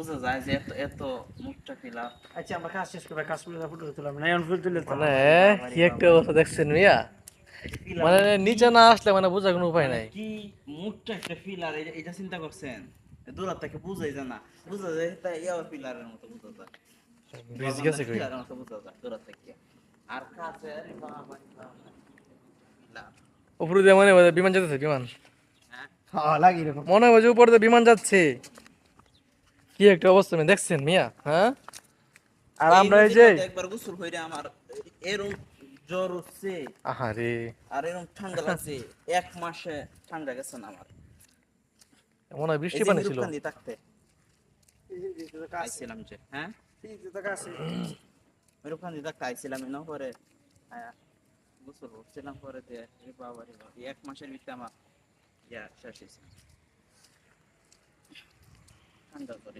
বুঝা যায় যে এত এত মুখটা ফিলা। আচ্ছা আমরা কাজ শেষ করে কাজ করে ফটো তুললাম না এখন ফুল তুলে তো মানে কি একটা অবস্থা দেখছেন মিয়া, মানে নিচে না আসলে মানে বোঝার কোনো উপায় মানে নাই। কি মুখটা একটা ফিলার, এটা চিন্তা করছেন? দূর থেকে বুঝাই যায় না, বুঝা যায় তাই ইয়াও ফিলারের মতো বুঝা যায়, ভিজ গেছে কই? ফিলারের মতো বুঝা যায় দূর থেকে। আর কাছে আরে বাবা ফিলার। উপরে দিয়ে মনে হয় বিমান যাচ্ছে, বিমান হ্যাঁ হ্যাঁ লাগি এরকম মনে হয় যে উপরে দিয়ে বিমান যাচ্ছে। কি একটা অবস্থা মানে দেখছেন মিয়া, হ্যাঁ? আর আমরা এই নদীর যে মধ্যে একবার গোসল কইরা আমার এরকম জ্বর হচ্ছে আহারে, আর এরকম ঠান্ডা লাগছে, এক মাসে ঠান্ডা গেছে না আমার। মনে হয় এই বৃষ্টি যে পানি ছিল। হিরুকান্দি থাকতে এই যে তো কাজ আইছিলাম যে, হ্যাঁ এই যে তো কাজ হিরুকান্দি থাকতে আইছিলাম না পরে আয়া গোসল করছিলাম পরে দিয়ে এই বাবা রে বাবা, এক মাসের ভিতরে আমার ইয়া শেষ হয়েছে ঠান্ডা করে।